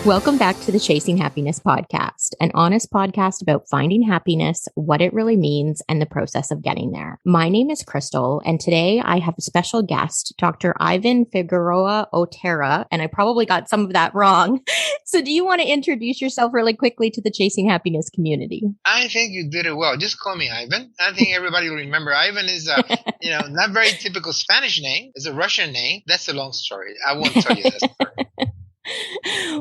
Welcome back to the Chasing Happiness podcast, an honest podcast about finding happiness, what it really means, and the process of getting there. My name is Crystal, and today I have a special guest, Dr. Ivan Figuera-Otero, and I probably got some of that wrong. So do you want to introduce yourself really quickly to the Chasing Happiness community? I think you did it well. Just call me Ivan. I think everybody will remember. Ivan is not very typical Spanish name. It's a Russian name. That's a long story. I won't tell you that story.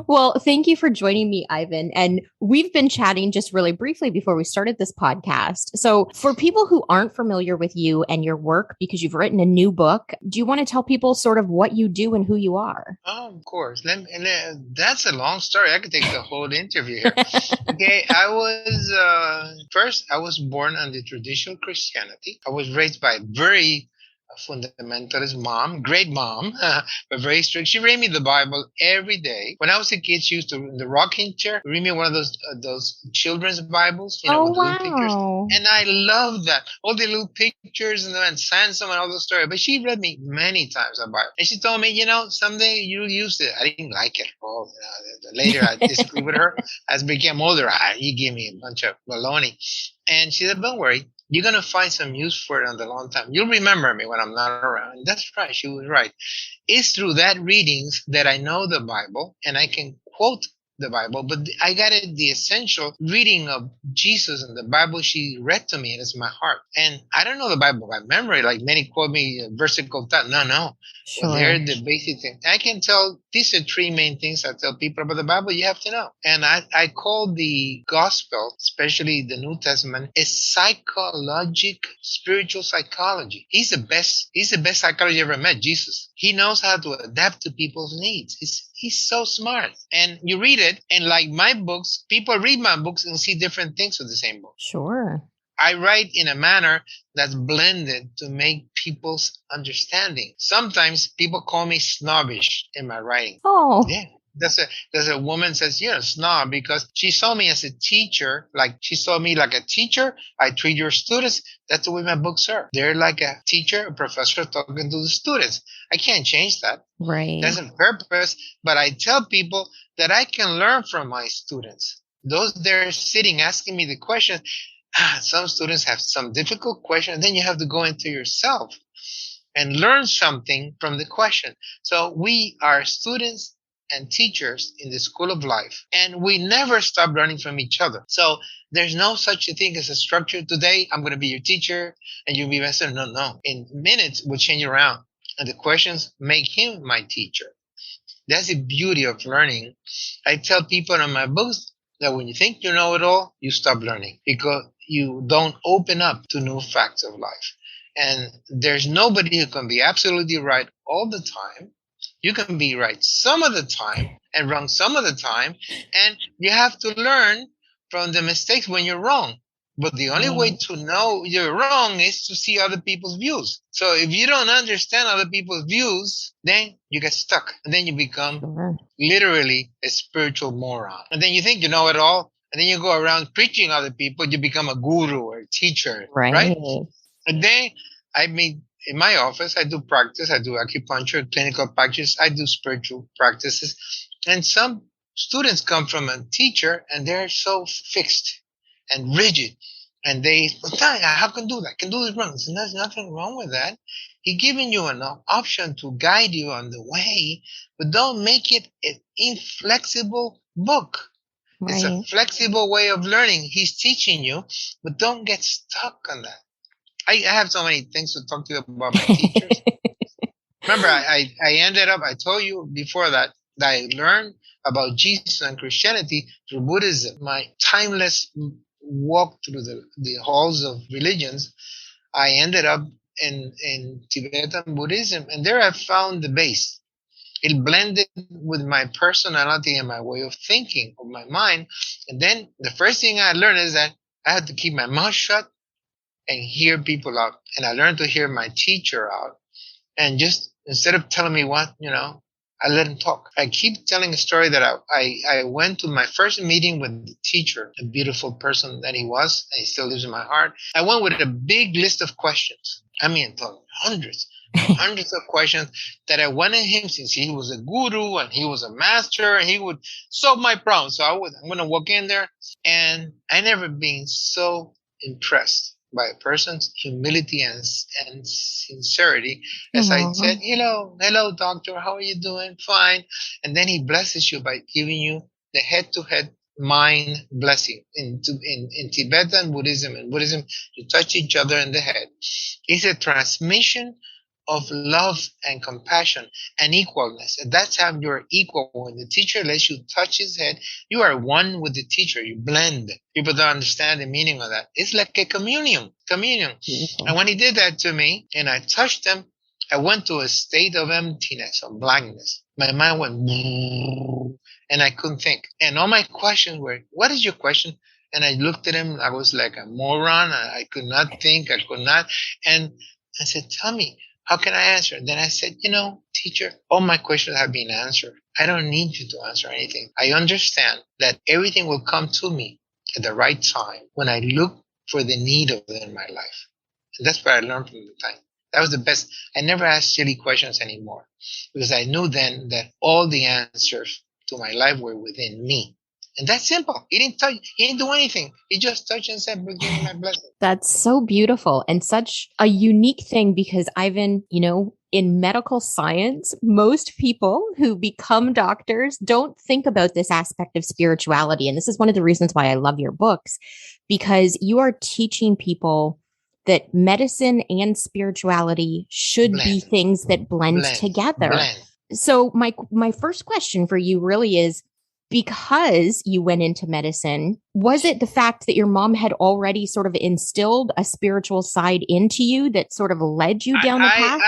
Well, thank you for joining me, Ivan. And we've been chatting just really briefly before we started this podcast. So for people who aren't familiar with you and your work, because you've written a new book, do you want to tell people sort of what you do and who you are? Oh, of course. That's a long story. I could take the whole interview here. Okay, I was born under traditional Christianity. I was raised by a very fundamentalist mom, great mom, but very strict. She read me the Bible every day. When I was a kid, she used to, in the rocking chair, read me one of those children's Bibles, with the little pictures. And I loved that. All the little pictures and Sansom and all those stories. But she read me many times the Bible. And she told me, someday you'll use it. I didn't like it at all. Later, I disagreed with her. As I became older, you gave me a bunch of baloney. And she said, don't worry. You're going to find some use for it on the long time. You'll remember me when I'm not around. And that's right. She was right. It's through that readings that I know the Bible and I can quote the Bible, but I got the essential reading of Jesus and the Bible she read to me, and it's my heart. And I don't know the Bible by memory, like many quote me versicle that. No. Sure. Well, they're the basic thing. I can tell these are three main things I tell people about the Bible you have to know. And I call the gospel, especially the New Testament, a spiritual psychology. He's the best psychologist I ever met, Jesus. He knows how to adapt to people's needs. He's so smart. And you read it, and like my books, people read my books and see different things with the same book. Sure. I write in a manner that's blended to make people's understanding. Sometimes people call me snobbish in my writing. Oh. Yeah. There's a woman says, snob, because she saw me as a teacher. Like she saw me like a teacher. I treat your students. That's the way my books are. They're like a teacher, a professor talking to the students. I can't change that. Right. That's a purpose. But I tell people that I can learn from my students. Those they're sitting asking me the question. Some students have some difficult question. Then you have to go into yourself and learn something from the question. So we are students and teachers in the school of life, and we never stop learning from each other. So there's no such a thing as a structure. Today, I'm going to be your teacher and you'll be my student. No. In minutes, we'll change around, and the questions make him my teacher. That's the beauty of learning. I tell people in my books that when you think you know it all, you stop learning because you don't open up to new facts of life. And there's nobody who can be absolutely right all the time. You can be right some of the time and wrong some of the time. And you have to learn from the mistakes when you're wrong. But the only way to know you're wrong is to see other people's views. So if you don't understand other people's views, then you get stuck. And then you become literally a spiritual moron. And then you think you know it all. And then you go around preaching other people. You become a guru or a teacher. Right? And then in my office, I do practice. I do acupuncture, clinical practice. I do spiritual practices. And some students come from a teacher and they're so fixed and rigid. And how can do that? I can do this wrong. So there's nothing wrong with that. He's giving you an option to guide you on the way, but don't make it an inflexible book. Right. It's a flexible way of learning. He's teaching you, but don't get stuck on that. I have so many things to talk to you about my teachers. Remember, I ended up, I told you before that I learned about Jesus and Christianity through Buddhism. My timeless walk through the halls of religions, I ended up in Tibetan Buddhism, and there I found the base. It blended with my personality and my way of thinking, of my mind. And then the first thing I learned is that I had to keep my mouth shut and hear people out. And I learned to hear my teacher out. And just instead of telling me what, I let him talk. I keep telling a story that I went to my first meeting with the teacher, a beautiful person that he was, and he still lives in my heart. I went with a big list of questions. I mean, hundreds. hundreds of questions that I wanted him, since he was a guru and he was a master, and he would solve my problem. So I'm going to walk in there, and I never been so impressed by a person's humility and sincerity as I said, Aww. hello, doctor, how are you doing? Fine. And then he blesses you by giving you the head-to-head mind blessing. In Tibetan Buddhism and Buddhism, you touch each other in the head. It's a transmission of love and compassion and equalness. At that time, you're equal. When the teacher lets you touch his head, you are one with the teacher. You blend. People don't understand the meaning of that. It's like a communion. Beautiful. And when he did that to me and I touched him, I went to a state of emptiness, of blankness. My mind went, and I couldn't think. And all my questions were, what is your question? And I looked at him. I was like a moron. I could not think. I could not. And I said, tell me, how can I answer? And then I said, teacher, all my questions have been answered. I don't need you to answer anything. I understand that everything will come to me at the right time when I look for the need of it in my life. And that's what I learned from the time. That was the best. I never asked silly questions anymore because I knew then that all the answers to my life were within me. And that's simple. He didn't touch. He didn't do anything. He just touched and said, "Give me my blessing." That's so beautiful and such a unique thing because Ivan, in medical science, most people who become doctors don't think about this aspect of spirituality. And this is one of the reasons why I love your books, because you are teaching people that medicine and spirituality should be things that blend together. Blend. So my first question for you really is, because you went into medicine, was it the fact that your mom had already sort of instilled a spiritual side into you that sort of led you down the path?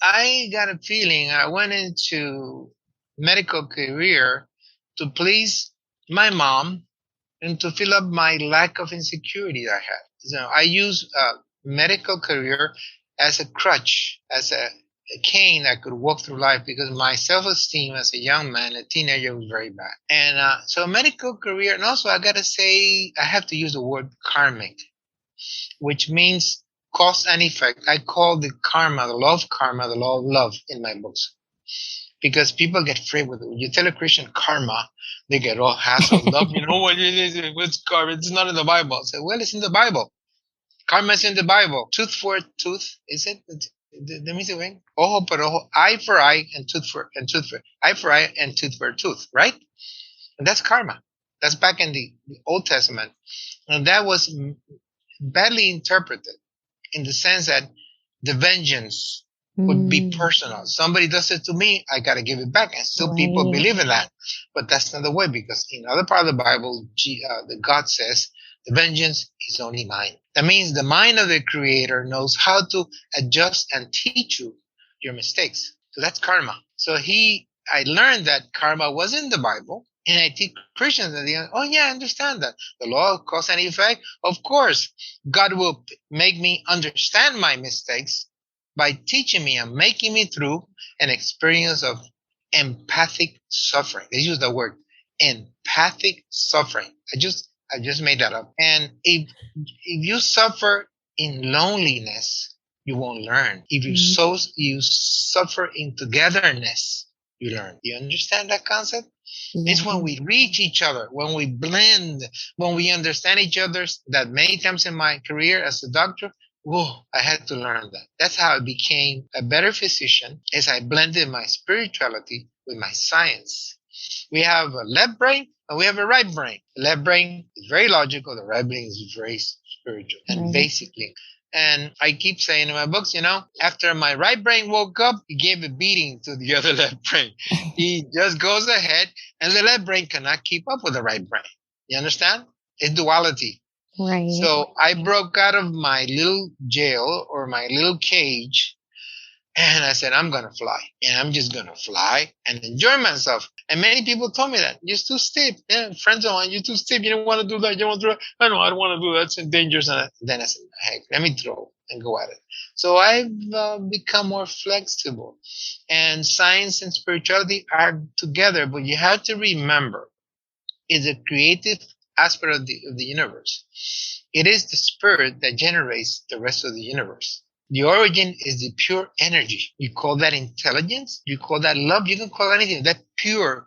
I got a feeling I went into medical career to please my mom and to fill up my lack of insecurity I had. So I use medical career as a crutch, as a cane that could walk through life, because my self-esteem as a young man, a teenager, was very bad. And so medical career, and also I gotta say, I have to use the word karmic, which means cause and effect. I call the karma, the law of love in my books. Because people get afraid with it. When you tell a Christian karma, they get all hassled up. You know what it is? What's karma? It's not in the Bible. I say, well, it's in the Bible. Karma is in the Bible. Tooth for tooth, is it? Let me see. Ojo por ojo, eye for eye, and tooth for eye for eye, and tooth for tooth, right? And that's karma. That's back in the Old Testament, and that was badly interpreted in the sense that the vengeance would be personal. Somebody does it to me, I got to give it back. And still people believe in that. But that's not the way, because in other part of the Bible, the God says, the vengeance is only mine. That means the mind of the creator knows how to adjust and teach you your mistakes. So that's karma. So I learned that karma was in the Bible, and I teach Christians at the end, oh yeah, I understand that. The law of cause and effect, of course, God will make me understand my mistakes by teaching me and making me through an experience of empathic suffering. They use the word empathic suffering. I just made that up. And if you suffer in loneliness, you won't learn. If you suffer in togetherness, you learn. Do you understand that concept? Yeah. It's when we reach each other, when we blend, when we understand each other, that many times in my career as a doctor, whoa, I had to learn that. That's how I became a better physician, as I blended my spirituality with my science. We have a left brain and we have a right brain. The left brain is very logical. The right brain is very spiritual and basically. And I keep saying in my books, after my right brain woke up, he gave a beating to the other left brain. He just goes ahead, and the left brain cannot keep up with the right brain. You understand? It's duality. Right. So I broke out of my little jail or my little cage, and I said, I'm going to fly. And I'm just going to fly and enjoy myself. And many people told me that. You're too stiff. Yeah, friends of mine, you're too stiff. You don't want to do that. You don't want to do that. I know, I don't want to do that. It's dangerous. And then I said, heck, let me throw and go at it. So I've become more flexible. And science and spirituality are together. But you have to remember, it's a creative aspect of the universe. It is the spirit that generates the rest of the universe. The origin is the pure energy. You call that intelligence. You call that love. You can call anything. That pure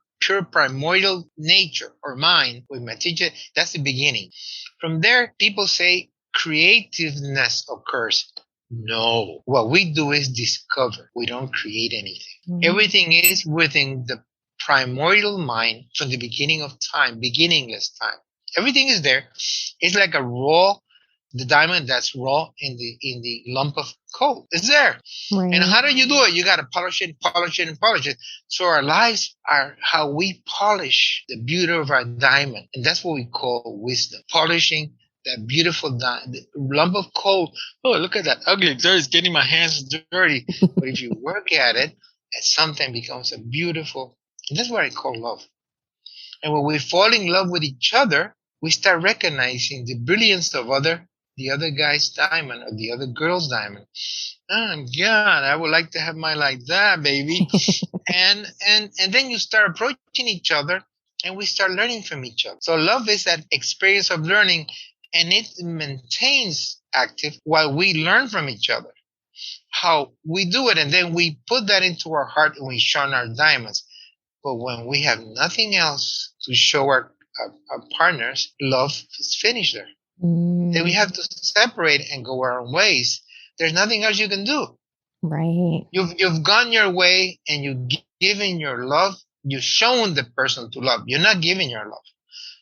primordial nature or mind with my teacher. That's the beginning. From there, people say creativeness occurs. No, what we do is discover. We don't create anything. Everything is within the primordial mind from the beginning of time, beginningless time. Everything is there. It's like the diamond that's raw in the lump of coal. It's there. Right. And how do you do it? You got to polish it, polish it, and polish it. So our lives are how we polish the beauty of our diamond. And that's what we call wisdom. Polishing that beautiful lump of coal. Oh, look at that ugly dirt. It's getting my hands dirty. But if you work at it, something becomes a beautiful. And that's what I call love. And when we fall in love with each other, we start recognizing the brilliance of the other guy's diamond or the other girl's diamond. Oh God, I would like to have mine like that, baby. and then you start approaching each other and we start learning from each other. So love is that experience of learning, and it maintains active while we learn from each other how we do it. And then we put that into our heart and we shine our diamonds. But when we have nothing else to show our partners, love is finished there. Then we have to separate and go our own ways. There's nothing else you can do. Right. You've gone your way and you've given your love. You've shown the person to love. You're not giving your love.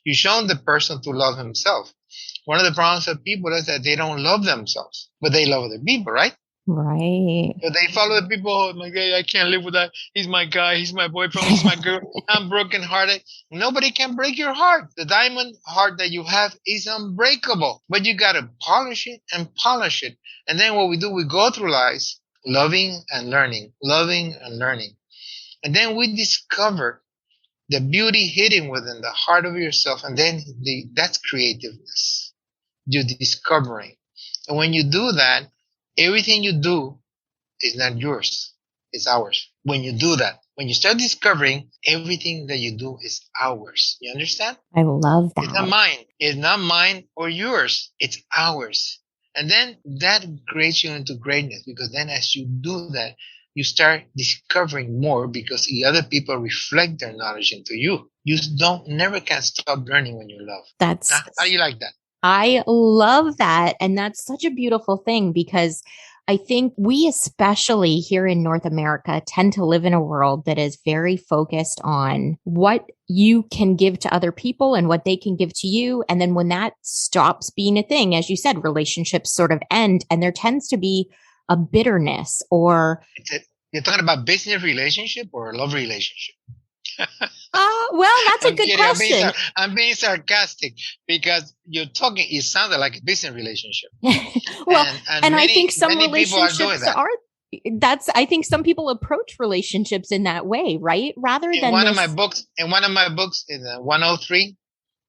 You've shown the person to love himself. One of the problems of people is that they don't love themselves, but they love other people, right? Right. So they follow the people. Oh my God, I can't live with that. He's my guy. He's my boyfriend. He's my girl. I'm brokenhearted. Nobody can break your heart. The diamond heart that you have is unbreakable, but you got to polish it and polish it. And then what we do, we go through life loving and learning, loving and learning. And then we discover the beauty hidden within the heart of yourself. And then that's creativeness. You're discovering. And when you do that, everything you do is not yours. It's ours. When you do that, when you start discovering, everything that you do is ours. You understand? I love that. It's not mine. It's not mine or yours. It's ours. And then that creates you into greatness, because then as you do that, you start discovering more because the other people reflect their knowledge into you. You never can stop learning when you love. How do you like that? I love that. And that's such a beautiful thing, because I think we, especially here in North America, tend to live in a world that is very focused on what you can give to other people and what they can give to you. And then when that stops being a thing, as you said, relationships sort of end, and there tends to be a bitterness or... You're talking about business relationship or a love relationship? Well, that's a good question. I'm being sarcastic because you're talking, it sounded like a business relationship. Well, and I think some relationships I think some people approach relationships in that way, right? Rather than in one of my books, in 103,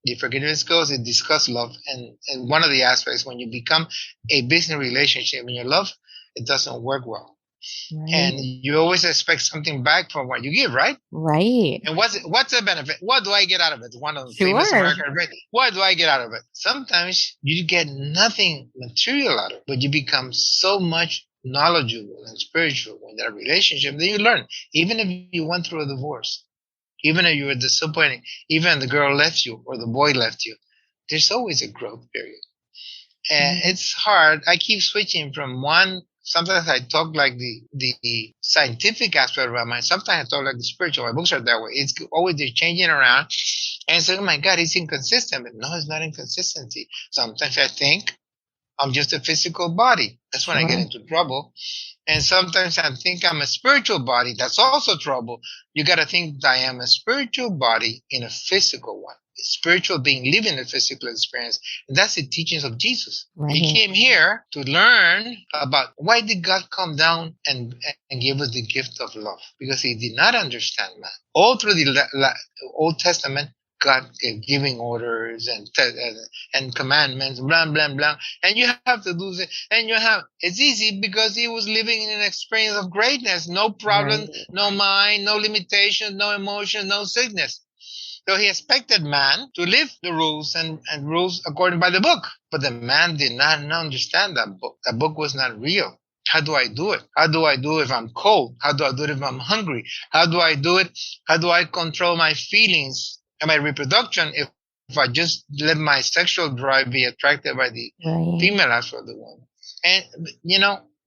The Forgiveness Goes, it discusses love. And one of the aspects, when you become a business relationship in your love, it doesn't work well. Right. And you always expect something back from what you give, right? Right. And what's the benefit? What do I get out of it? One of the famous American radio. What do I get out of it? Sometimes you get nothing material out of it, but you become so much knowledgeable and spiritual in that relationship that you learn. Even if you went through a divorce, even if you were disappointed, even if the girl left you or the boy left you, there's always a growth period. And it's hard. I keep switching from one. Sometimes I talk like the scientific aspect of my mind. Sometimes I talk like the spiritual. My books are that way. It's always they're changing around. And so, oh my God, it's inconsistent. But no, it's not inconsistency. Sometimes I think I'm just a physical body. That's when I get into trouble. And sometimes I think I'm a spiritual body. That's also trouble. You got to think that I am a spiritual body in a physical one. Spiritual being living a physical experience. And that's the teachings of Jesus. Right. He came here to learn about why did God come down and give us the gift of love? Because he did not understand man. All through the Old Testament, God gave giving orders and commandments, blah, blah, blah. And you have to do it. And it's easy because he was living in an experience of greatness. No problem, no mind, no limitation, no emotion, no sickness. So he expected man to live the rules and rules according by the book. But the man did not understand that book. That book was not real. How do I do it? How do I do it if I'm cold? How do I do it if I'm hungry? How do I do it? How do I control my feelings and my reproduction if I just let my sexual drive be attracted by the Right. female after the one? And,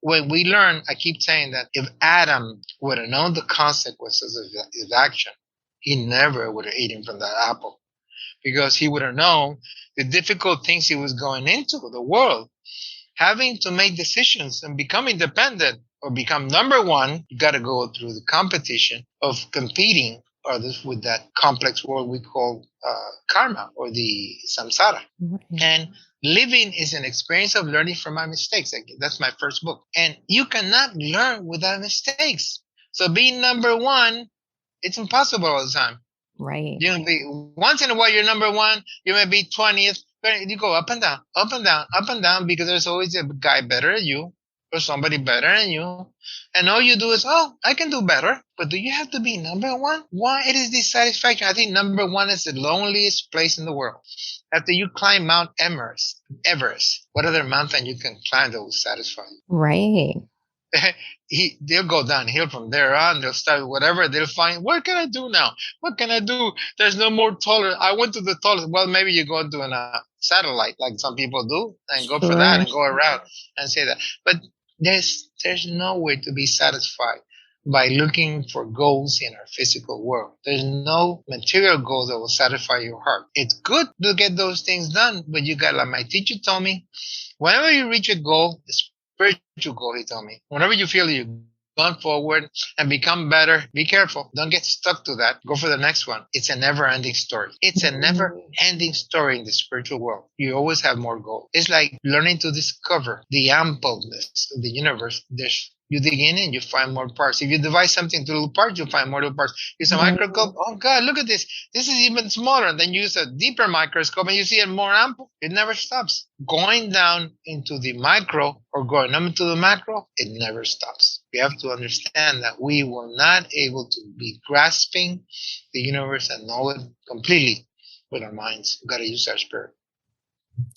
when we learn, I keep saying that if Adam would have known the consequences of his action, he never would have eaten from that apple, because he would have known the difficult things he was going into the world. Having to make decisions and become independent or become number one, you got to go through the competition of competing others with that complex world we call karma or the samsara. Right. And living is an experience of learning from my mistakes. That's my first book. And you cannot learn without mistakes. So being number one, it's impossible all the time. Right. You know, once in a while you're number one, you may be 20th, but you go up and down, up and down, up and down, because there's always a guy better than you or somebody better than you. And all you do is, oh, I can do better. But do you have to be number one? Why? It is dissatisfaction. I think number one is the loneliest place in the world. After you climb Mount Everest, what other mountain you can climb that will satisfy you? Right. They'll go downhill from there on. They'll start whatever. They'll find, what can I do now? What can I do? There's no more taller. I went to the tallest. Well, maybe you go into a satellite like some people do and go for that and go around and say that. But there's no way to be satisfied by looking for goals in our physical world. There's no material goal that will satisfy your heart. It's good to get those things done, but you got, like my teacher told me, whenever you reach a goal, spiritual goal, he told me, whenever you feel you've gone forward and become better, be careful. Don't get stuck to that. Go for the next one. It's a never-ending story. It's a never-ending story in the spiritual world. You always have more goals. It's like learning to discover the ampleness of the universe. You dig in and you find more parts. If you divide something into little parts, you'll find more little parts. Use a microscope. Oh, God, look at this. This is even smaller. And then use a deeper microscope and you see it more ample. It never stops. Going down into the micro or going up into the macro, it never stops. We have to understand that we were not able to be grasping the universe and know it completely with our minds. We've got to use our spirit.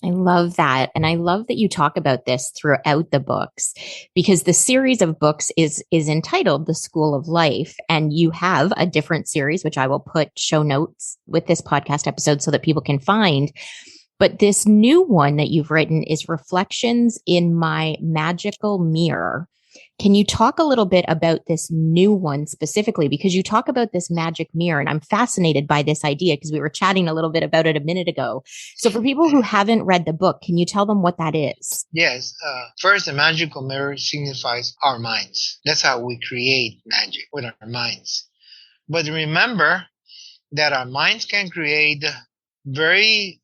I love that. And I love that you talk about this throughout the books, because the series of books is entitled The School of Life. And you have a different series, which I will put show notes with this podcast episode so that people can find. But this new one that you've written is Reflections in My Magical Mirror. Can you talk a little bit about this new one specifically? Because you talk about this magic mirror, and I'm fascinated by this idea because we were chatting a little bit about it a minute ago. So for people who haven't read the book, can you tell them what that is? Yes. First, the magical mirror signifies our minds. That's how we create magic, with our minds. But remember that our minds can create very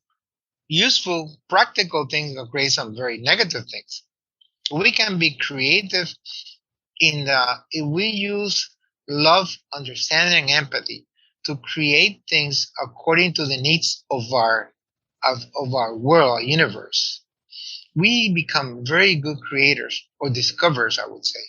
useful, practical things or create some very negative things. We can be creative if we use love, understanding, and empathy to create things according to the needs of our world, our universe. We become very good creators or discoverers, I would say.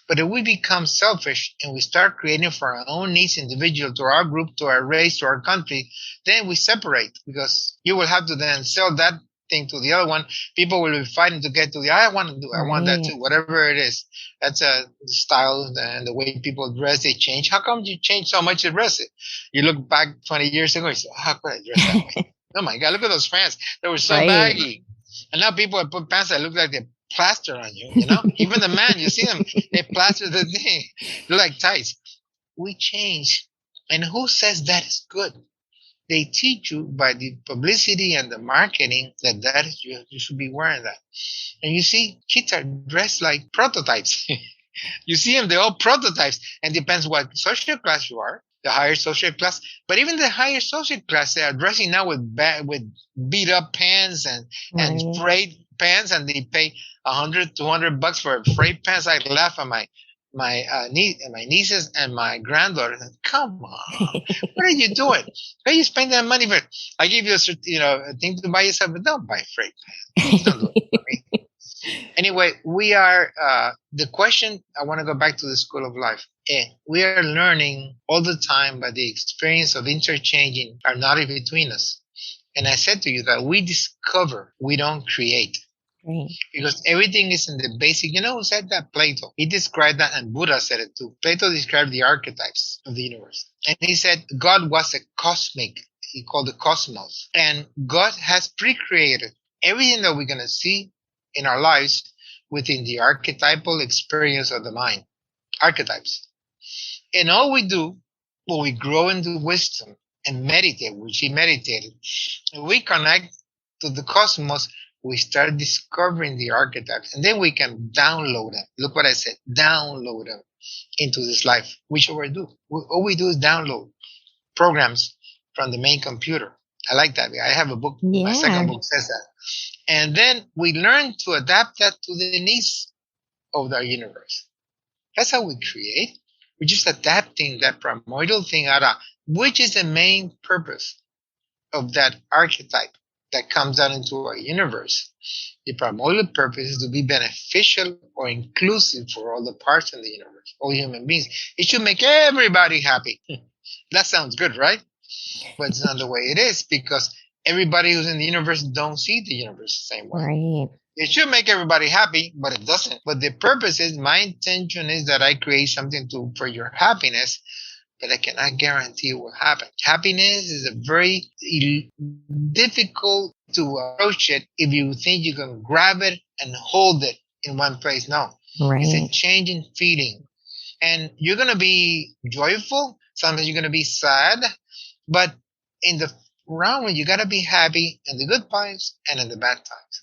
But if we become selfish and we start creating for our own needs, individual, to our group, to our race, to our country, then we separate, because you will have to then sell that thing to the other one. People will be fighting to get to I want that too, whatever it is. That's a style and the way people dress, they change. How come you change so much to dress it? You look back 20 years ago, you say, how could I dress that way? Oh my God, look at those pants. They were so baggy. And now people have put pants that look like they plaster on you, Even the man, you see them, they plaster the thing. They're like tights. We change. And who says that is good? They teach you by the publicity and the marketing that is you should be wearing that. And you see, kids are dressed like prototypes. You see them, they're all prototypes. And depends what social class you are, the higher social class. But even the higher social class, they are dressing now with beat up pants and frayed pants, and they pay $100-$200 for frayed pants. I laugh at my nieces and my granddaughter. Come on, what are you doing? Why are you spending that money for? I give you a thing to buy yourself, but don't buy frayed pants. Don't do it for me. Anyway, we are the question. I want to go back to the School of Life. We are learning all the time by the experience of interchanging our knowledge between us. And I said to you that we discover, we don't create. Right. Because everything is in the basic. You know who said that? Plato. He described that, and Buddha said it too. Plato described the archetypes of the universe. And he said God was a cosmic, he called it cosmos. And God has pre-created everything that we're going to see in our lives within the archetypal experience of the mind. Archetypes. And all we do when we grow into wisdom and meditate, which he meditated, and we connect to the cosmos, we start discovering the archetypes, and then we can download them. Look what I said, download them into this life, which we do. All we do is download programs from the main computer. I like that. I have a book. Yeah. My second book says that. And then we learn to adapt that to the needs of our universe. That's how we create. We're just adapting that primordial thing out of, which is the main purpose of that archetype that comes out into our universe. The primordial purpose is to be beneficial or inclusive for all the parts in the universe, all human beings. It should make everybody happy. That sounds good, right? But it's not the way it is, because everybody who's in the universe don't see the universe the same way. Right. It should make everybody happy, but it doesn't. But the purpose is, my intention is that I create something for your happiness, but I cannot guarantee it will happen. Happiness is a very difficult to approach it if you think you can grab it and hold it in one place. No. Right. It's a changing feeling. And you're going to be joyful. Sometimes you're going to be sad. But in the round, you got to be happy in the good times and in the bad times.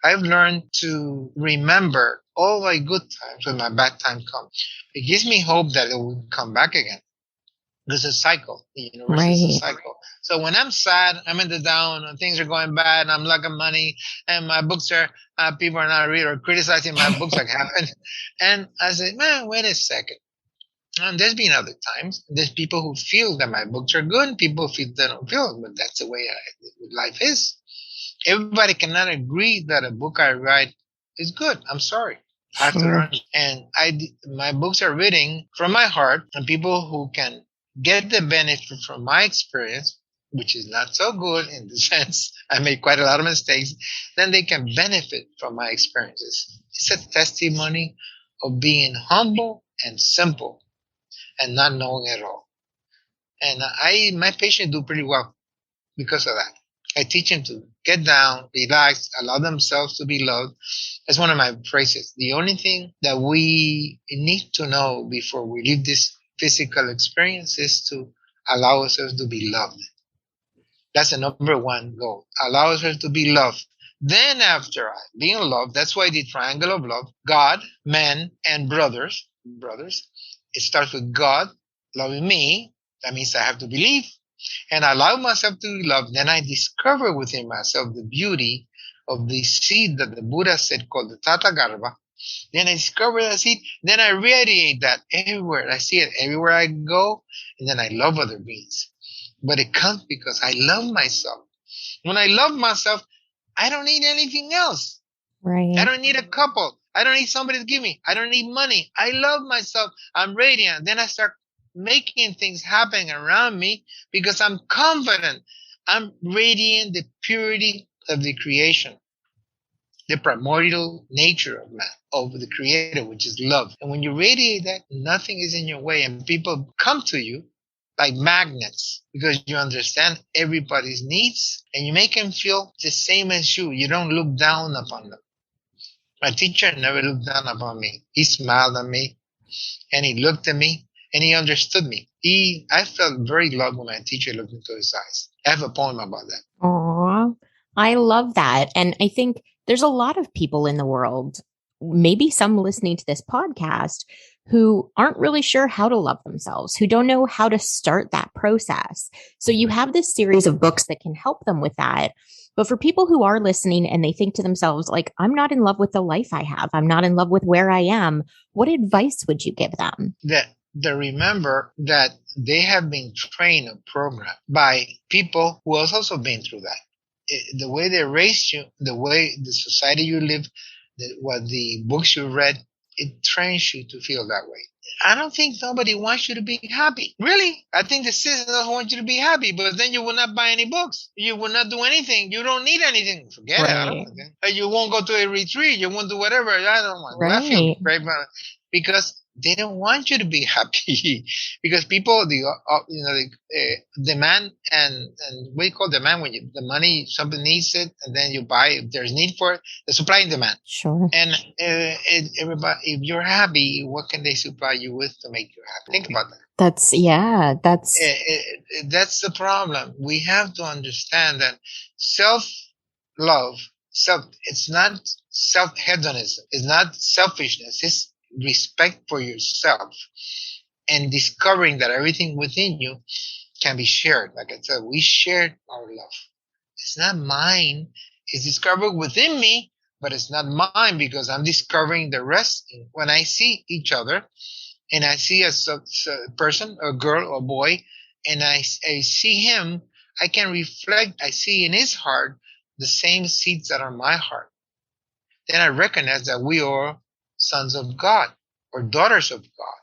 I've learned to remember all my good times when my bad time comes. It gives me hope that it will come back again. There's a cycle. The universe is a cycle. So when I'm sad, I'm in the down, and things are going bad, and I'm lacking money, and my books are, people are not reading or criticizing my books like happened. And I say, man, wait a second. And there's been other times. There's people who feel that my books are good, and people feel they don't feel it, but that's the way life is. Everybody cannot agree that a book I write is good. I'm sorry. I have to learn. And my books are written from my heart, and people who can get the benefit from my experience, which is not so good in the sense I made quite a lot of mistakes, then they can benefit from my experiences. It's a testimony of being humble and simple and not knowing at all. And my patients do pretty well because of that. I teach them to get down, relax, allow themselves to be loved. That's one of my phrases. The only thing that we need to know before we leave this physical experience is to allow ourselves to be loved. That's the number one goal. Allow ourselves to be loved. Then after being loved, that's why the triangle of love, God, man, and brothers, it starts with God loving me. That means I have to believe and allow myself to be loved. Then I discover within myself the beauty of the seed that the Buddha said called the Tathagarbha. Then I discover that seed. Then I radiate that everywhere. I see it everywhere I go. And then I love other beings. But it comes because I love myself. When I love myself, I don't need anything else. Right. I don't need a couple. I don't need somebody to give me. I don't need money. I love myself. I'm radiant. Then I start making things happen around me because I'm confident. I'm radiating the purity of the creation, the primordial nature of man, of the creator, which is love. And when you radiate that, nothing is in your way, and people come to you like magnets because you understand everybody's needs and you make them feel the same as you. You don't look down upon them. My teacher never looked down upon me. He smiled at me and he looked at me and he understood me. I felt very loved when my teacher looked into his eyes. I have a poem about that. Aw, I love that. And I think there's a lot of people in the world, maybe some listening to this podcast, who aren't really sure how to love themselves, who don't know how to start that process. So you have this series of books that can help them with that. But for people who are listening and they think to themselves, like, I'm not in love with the life I have, I'm not in love with where I am, what advice would you give them? They remember that they have been trained and programmed by people who have also been through that. The way they raised you, the way the society you live, what the books you read, it trains you to feel that way. I don't think nobody wants you to be happy. Really? I think the system doesn't want you to be happy, but then you will not buy any books. You will not do anything. You don't need anything. Forget it. I don't Right. want that. You won't go to a retreat. You won't do whatever. I don't want. Well, I feel Right. great about it because they don't want you to be happy. Because people, demand and what do you call demand when the money somebody needs it and then you buy if there's need for it. The supply and demand. Sure. And everybody, if you're happy, what can they supply you with to make you happy? Think about that. That's That's the problem. We have to understand that self-love, it's not self-hedonism. It's not selfishness. It's respect for yourself and discovering that everything within you can be shared. Like I said, we shared our love. It's not mine. It's discovered within me, but it's not mine because I'm discovering the rest. When I see each other and I see a person, a girl or boy, and I see him, I can reflect. I see in his heart the same seeds that are my heart. Then I recognize that we are sons of God or daughters of God,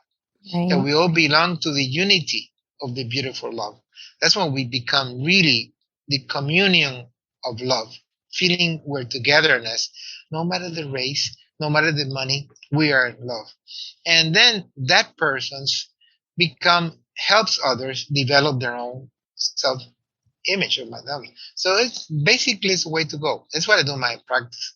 right. that we all belong to the unity of the beautiful love. That's when we become really the communion of love, feeling we're togetherness, no matter the race, no matter the money, we are in love. And then that person's helps others develop their own self image of myself. So it's the way to go. That's what I do in my practice.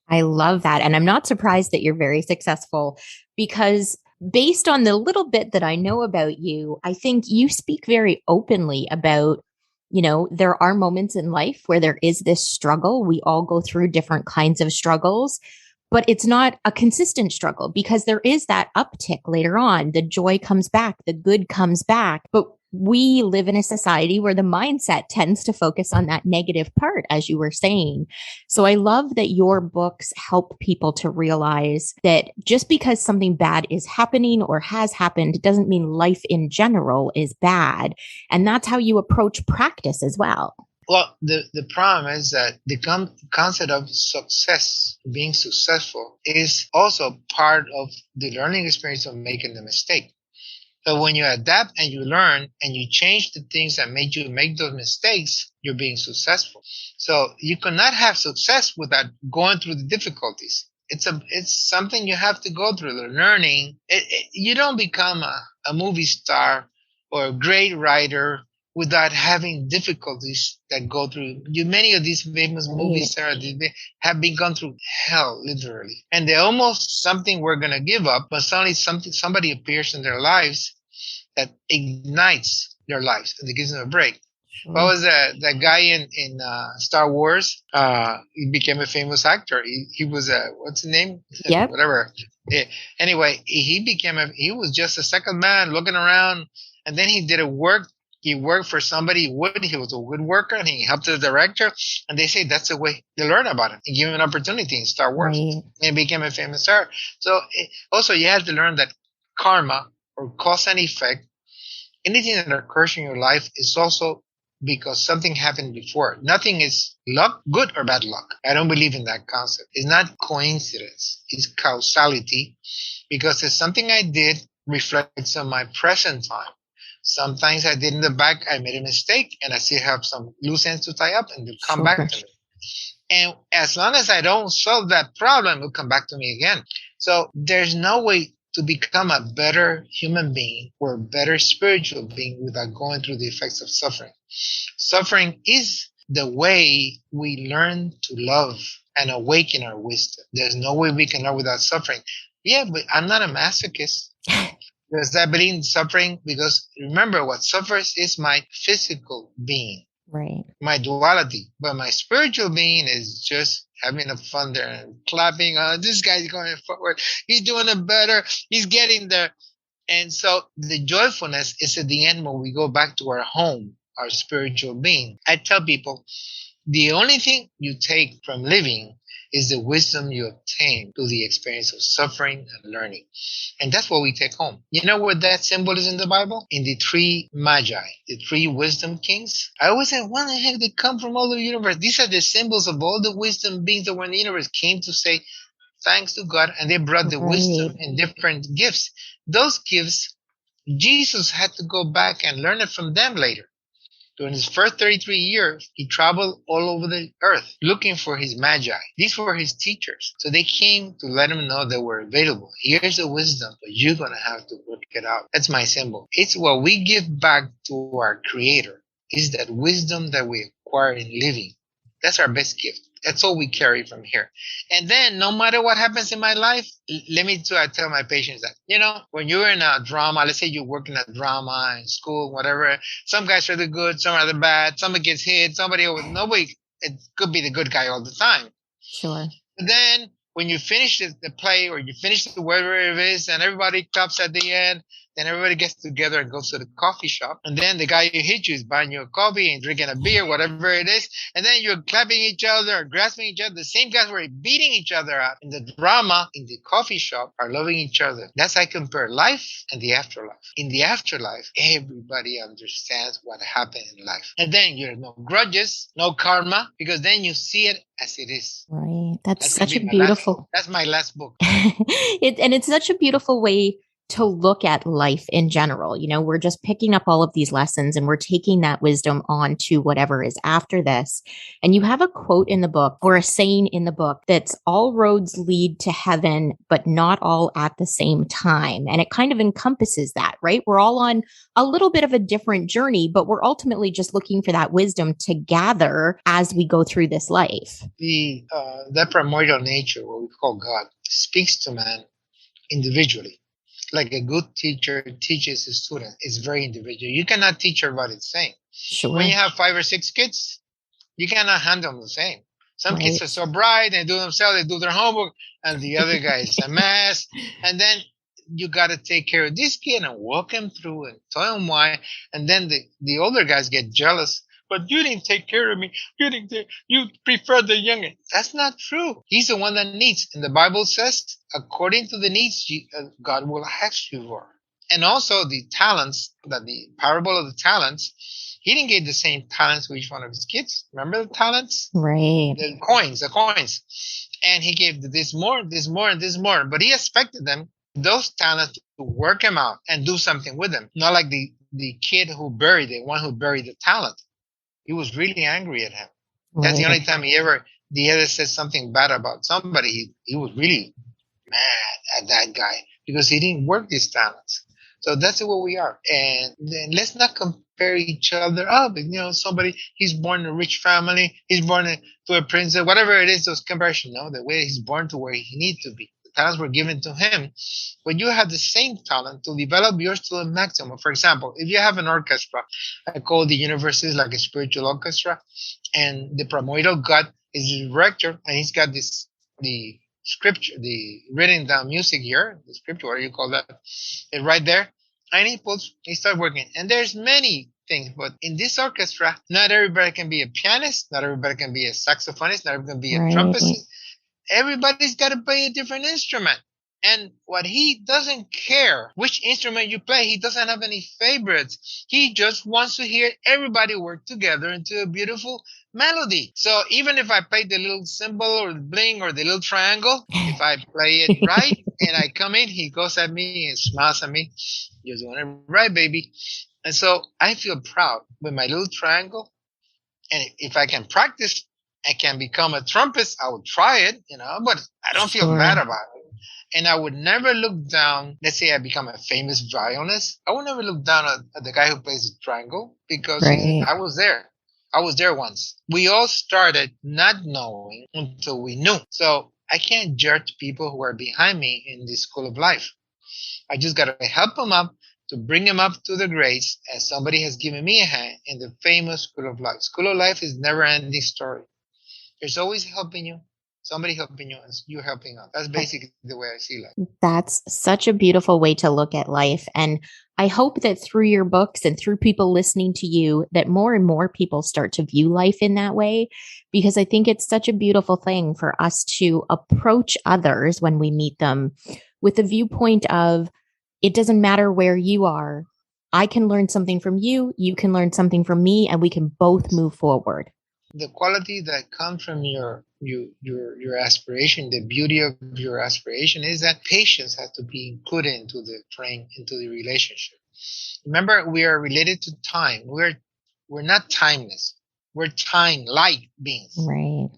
I love that. And I'm not surprised that you're very successful because based on the little bit that I know about you, I think you speak very openly about, there are moments in life where there is this struggle. We all go through different kinds of struggles, but it's not a consistent struggle because there is that uptick later on. The joy comes back, the good comes back. But we live in a society where the mindset tends to focus on that negative part, as you were saying. So I love that your books help people to realize that just because something bad is happening or has happened doesn't mean life in general is bad. And that's how you approach practice as well. Well, the problem is that the concept of success, being successful, is also part of the learning experience of making the mistake. So when you adapt and you learn and you change the things that made you make those mistakes, you're being successful. So you cannot have success without going through the difficulties. It's something you have to go through, the learning. You don't become a movie star or a great writer without having difficulties that go through. Many of these famous movie stars have been gone through hell, literally. And they're almost something we're going to give up, but suddenly somebody appears in their lives that ignites their lives and it gives them a break. What was that guy in Star Wars? He became a famous actor. He was what's his name? Yep. Whatever. Yeah. Anyway, he was just a second man looking around, and then he did a work. He worked for somebody. He was a good worker, and he helped the director. And they say that's the way they learn about him and give him an opportunity in Star Wars, right. and became a famous star. So also you have to learn that karma or cause and effect. Anything that occurs in your life is also because something happened before. Nothing is luck, good or bad luck. I don't believe in that concept. It's not coincidence. It's causality because it's something I did reflects on my present time. Sometimes I did in the back, I made a mistake and I still have some loose ends to tie up and they'll come back to me. And as long as I don't solve that problem, it'll come back to me again. So there's no way to become a better human being or a better spiritual being without going through the effects of suffering. Suffering is the way we learn to love and awaken our wisdom. There's no way we can learn without suffering. Yeah, but I'm not a masochist. Because I believe in suffering because remember what suffers is my physical being. Right. My duality. But my spiritual being is just having a fun there and clapping. This guy's going forward. He's doing it better. He's getting there. And so the joyfulness is at the end when we go back to our home, our spiritual being. I tell people the only thing you take from living is the wisdom you obtain through the experience of suffering and learning. And that's what we take home. You know what that symbol is in the Bible? In the three magi, the three wisdom kings. I always say, why the heck they come from all over the universe? These are the symbols of all the wisdom beings that were in the universe came to say thanks to God, and they brought the wisdom in different gifts. those gifts, Jesus had to go back and learn it from them later. During his first 33 years, he traveled all over the earth looking for his magi. These were his teachers. So they came to let him know they were available. Here's the wisdom, but you're going to have to work it out. That's my symbol. It's what we give back to our Creator, is that wisdom that we acquire in living. That's our best gift. That's all we carry from here. And then no matter what happens in my life, I tell my patients that, when you're in a drama, let's say you work in a drama in school, whatever, some guys are the good, some are the bad, somebody gets hit, nobody, it could be the good guy all the time. Sure. But then when you finish the play or you finish whatever it is and everybody claps at the end, then everybody gets together and goes to the coffee shop. And then the guy who hit you is buying you a coffee and drinking a beer, whatever it is. And then you're clapping each other or grasping each other. The same guys who are beating each other up in the drama in the coffee shop are loving each other. That's how I compare life and the afterlife. In the afterlife, everybody understands what happened in life. And then you're no grudges, no karma, because then you see it as it is. Right. That's such a beautiful. That's my last book. It's such a beautiful way to look at life in general. We're just picking up all of these lessons and we're taking that wisdom on to whatever is after this. And you have a quote in the book, or a saying in the book, that's all roads lead to heaven, but not all at the same time. And it kind of encompasses that, right? We're all on a little bit of a different journey, but we're ultimately just looking for that wisdom to gather as we go through this life. That primordial nature, what we call God, speaks to man individually. Like a good teacher teaches a student. It's very individual. You cannot teach everybody the same. Sure. When you have 5 or 6 kids, you cannot handle them the same. Some kids are so bright, they do themselves, they do their homework, and the other guy is a mess. And then you got to take care of this kid and walk him through and tell him why. And then the older guys get jealous. But you didn't take care of me. You prefer the younger. That's not true. He's the one that needs. And the Bible says, according to the needs, God will ask you for. And also the talents, the parable of the talents, he didn't give the same talents to each one of his kids. Remember the talents? Right. The coins. And he gave this more, and this more. But he expected them, those talents, to work them out and do something with them. Not like the kid the one who buried the talent. He was really angry at him. Right. That's the only time he ever said something bad about somebody. He was really mad at that guy because he didn't work his talents. So that's what we are. And then let's not compare each other. Somebody, he's born in a rich family. He's born to a princess, whatever it is, those comparisons. No, the way he's born to where he needs to be. The talents were given to him. But you have the same talent to develop yours to the maximum. For example, if you have an orchestra, I call the universe is like a spiritual orchestra, and the primordial God is the director, and he's got the scripture, the written down music here, the scripture, what do you call that? It's right there. And he starts working. And there's many things, but in this orchestra, not everybody can be a pianist, not everybody can be a saxophonist, not everybody can be a trumpetist. Everybody's got to play a different instrument. And what he doesn't care which instrument you play, he doesn't have any favorites. He just wants to hear everybody work together into a beautiful melody. So even if I play the little cymbal or the bling or the little triangle, if I play it right and I come in, he goes at me and smiles at me. You're doing it right, baby. And so I feel proud with my little triangle. And if I can practice, I can become a trumpetist. I would try it, but I don't feel bad about it. And I would never look down. Let's say I become a famous violinist. I would never look down at the guy who plays the triangle because I was there. I was there once. We all started not knowing until we knew. So I can't judge people who are behind me in this school of life. I just got to help them up to bring them up to the grades as somebody has given me a hand in the famous school of life. School of life is never ending story. There's always helping you. Somebody helping you and you're helping out. That's basically the way I see life. That's such a beautiful way to look at life. And I hope that through your books and through people listening to you, that more and more people start to view life in that way, because I think it's such a beautiful thing for us to approach others when we meet them with the viewpoint of, it doesn't matter where you are. I can learn something from you. You can learn something from me, and we can both move forward. the quality that comes from your aspiration, the beauty of your aspiration is that patience has to be included into the frame, into the relationship. Remember, we are related to time. We're not timeless. We're time-like beings. Right.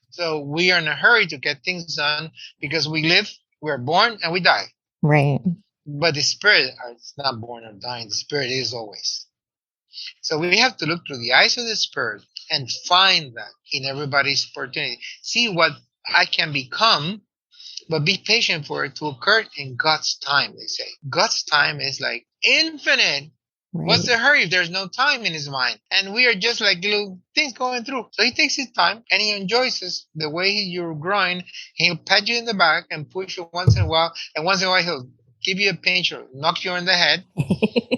So we are in a hurry to get things done because we live, we're born, and we die. Right. But the spirit is not born or dying. The spirit is always. So we have to look through the eyes of the spirit and find that in everybody's opportunity. See what I can become, but be patient for it to occur in God's time, they say. God's time is like infinite. Right. What's the hurry if there's no time in his mind? And we are just like little things going through. So he takes his time and he enjoys us the way you're growing. He'll pat you in the back and push you once in a while. And once in a while, he'll give you a pinch or knock you in the head.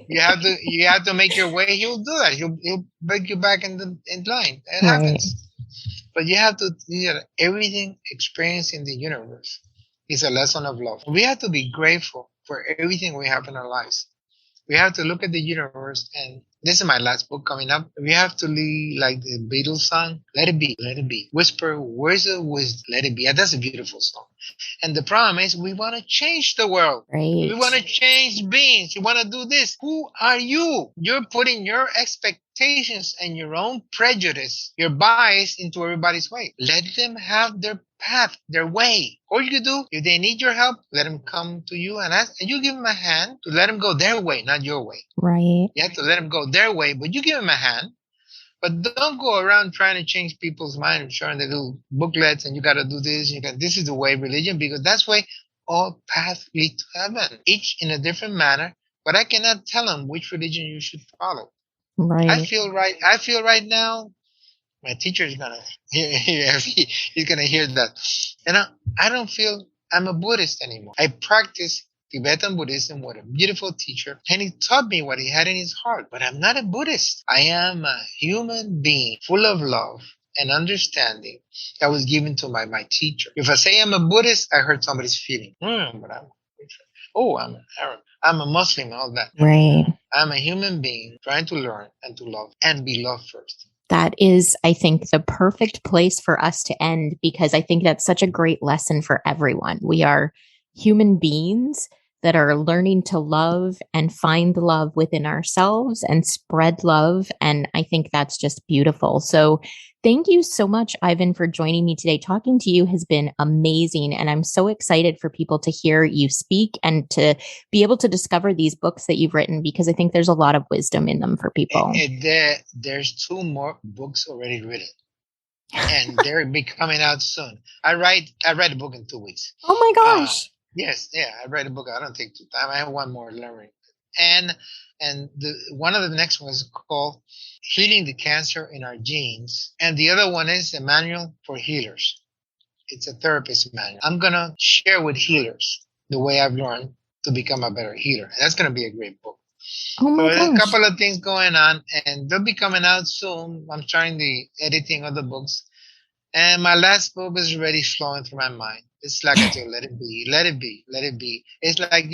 You have to make your way. He'll do that. He'll break you back in line. It happens. But you have to everything experienced in the universe is a lesson of love. We have to be grateful for everything we have in our lives. We have to look at the universe, and this is my last book coming up. We have to leave like the Beatles song, let it be, let it be. Whisper words of wisdom, let it be. And that's a beautiful song. And the problem is we want to change the world. Right. We want to change beings. You want to do this. Who are you? You're putting your expectations and your own prejudice, your bias into everybody's way. Let them have their path, their way. All you can do, if they need your help, let them come to you and ask, and you give them a hand to let them go their way, not your way. Right. You have to let them go their way, but you give them a hand. But don't go around trying to change people's mind and showing the little booklets and you got to do this. This is the way of religion, because that's why all paths lead to heaven, each in a different manner. But I cannot tell them which religion you should follow. Right. I feel right now. My teacher is gonna he's gonna hear that, and I don't feel I'm a Buddhist anymore. I practice Tibetan Buddhism with a beautiful teacher, and he taught me what he had in his heart. But I'm not a Buddhist. I am a human being full of love and understanding that was given to my teacher. If I say I'm a Buddhist, I hurt somebody's feeling. But I'm an Arab. I'm a Muslim, all that. Right. I'm a human being trying to learn and to love and be loved first. That is, I think, the perfect place for us to end, because I think that's such a great lesson for everyone. We are human beings that are learning to love and find love within ourselves and spread love. And I think that's just beautiful. So thank you so much, Ivan, for joining me today. Talking to you has been amazing. And I'm so excited for people to hear you speak and to be able to discover these books that you've written, because I think there's a lot of wisdom in them for people. There's 2 more books already written, and they'll be coming out soon. I write a book in 2 weeks. Oh my gosh. Yes, I write a book. I don't take 2 time. I have 1 more learning. And one of the next one is called Healing the Cancer in Our Genes. And the other one is a manual for healers. It's a therapist manual. I'm going to share with healers the way I've learned to become a better healer. And that's going to be a great book. Oh my So gosh. there's a couple of things going on, and they'll be coming out soon. I'm starting the editing of the books. And my last book is already flowing through my mind. It's like I tell, let it be, let it be, let it be. It's like,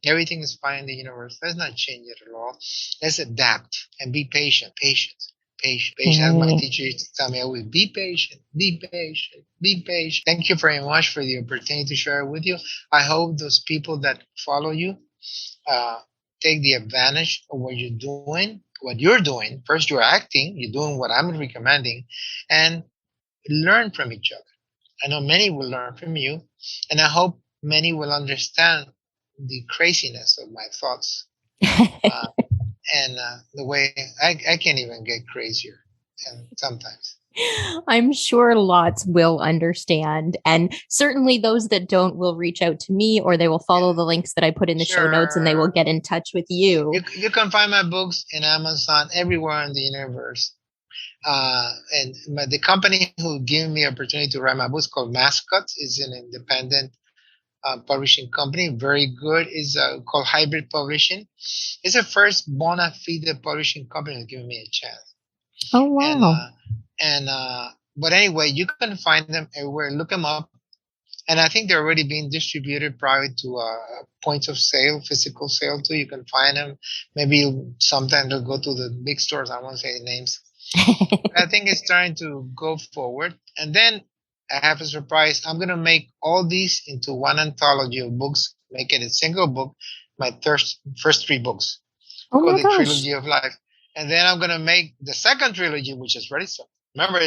everything is fine in the universe. Let's not change it at all. Let's adapt and be patient. Patience. As my teacher used to tell me always, be patient, be patient, be patient. Thank you very much for the opportunity to share it with you. I hope those people that follow you take the advantage of what you're doing. First, you're acting, you're doing what I'm recommending, and learn from each other. I know many will learn from you, and I hope many will understand the craziness of my thoughts and the way I can't even get crazier and sometimes. I'm sure lots will understand. And certainly those that don't will reach out to me, or they will follow the links that I put in the show notes, and they will get in touch with you. You can find my books in Amazon, everywhere in the universe. And the company who gave me opportunity to write my books called Mascots is an independent publishing company. Very good. Is called Hybrid Publishing. It's the first bona fide publishing company that's given me a chance. Oh, wow. But anyway, you can find them everywhere. Look them up. And I think they're already being distributed prior to points of sale, physical sale too. You can find them. Maybe sometime they'll go to the big stores. I won't say the names. I think it's starting to go forward. And then I have a surprise. I'm going to make all these into one anthology of books, make it a single book, my first three books, Oh called my the gosh. Trilogy of Life. And then I'm going to make the second trilogy, which is ready. So remember,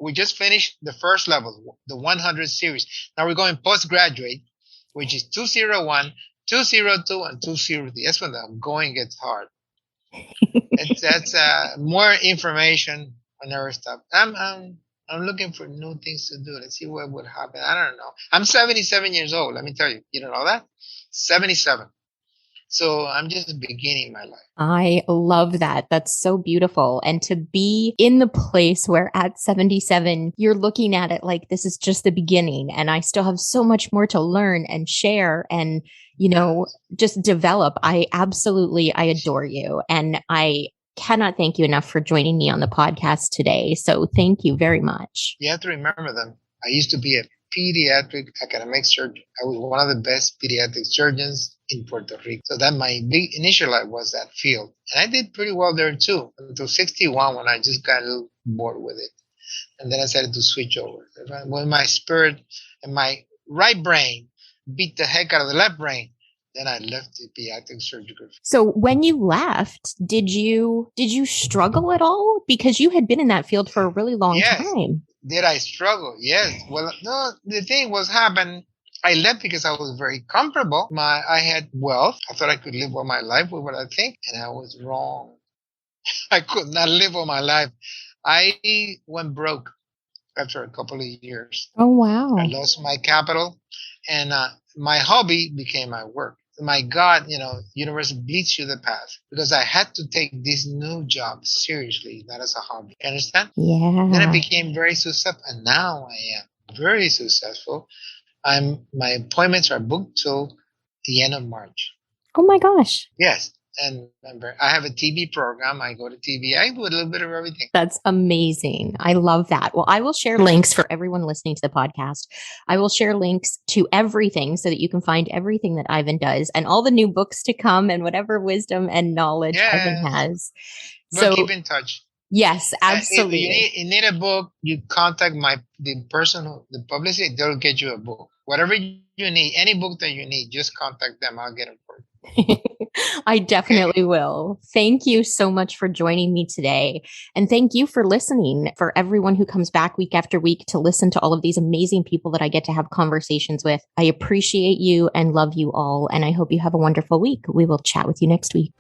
we just finished the first level, the 100 series. Now we're going postgraduate, which is 201, 202, and 203. That's when the going gets hard. That's more information on other stuff. I'm looking for new things to do. Let's see what would happen. I don't know. I'm 77 years old. Let me tell you. You don't know that? 77. So I'm just beginning my life. I love that. That's so beautiful. And to be in the place where at 77, you're looking at it like this is just the beginning and I still have so much more to learn and share and, just develop. I adore you. And I cannot thank you enough for joining me on the podcast today. So thank you very much. You have to remember them. I used to be a pediatric academic surgeon. I was one of the best pediatric surgeons in Puerto Rico. So that my big initial life was that field. And I did pretty well there too, until 61 when I just got a little bored with it. And then I started to switch over. When my spirit and my right brain beat the heck out of the left brain, then I left the pediatric surgical. So when you left, did you struggle at all? Because you had been in that field for a really long time. Did I struggle? Yes. Well, no, the thing was happened. I left because I was very comfortable. I had wealth. I thought I could live all my life with what I think, and I was wrong. I could not live all my life. I went broke after a couple of years. Oh, wow. I lost my capital, and my hobby became my work. My God, universe leads you the path because I had to take this new job seriously, not as a hobby. You understand? Yeah. Then I became very successful, and now I am very successful. My appointments are booked till the end of March. Oh my gosh. Yes. And I have a TV program. I go to TV. I do a little bit of everything. That's amazing. I love that. Well, I will share links for everyone listening to the podcast. I will share links to everything so that you can find everything that Ivan does and all the new books to come and whatever wisdom and knowledge Ivan has. We'll keep in touch. Yes, absolutely. If you need a book, you contact the person the publisher, they'll get you a book. Whatever you need, any book that you need, just contact them. I'll get it for you. I definitely will. Thank you so much for joining me today. And thank you for listening. For everyone who comes back week after week to listen to all of these amazing people that I get to have conversations with. I appreciate you and love you all. And I hope you have a wonderful week. We will chat with you next week.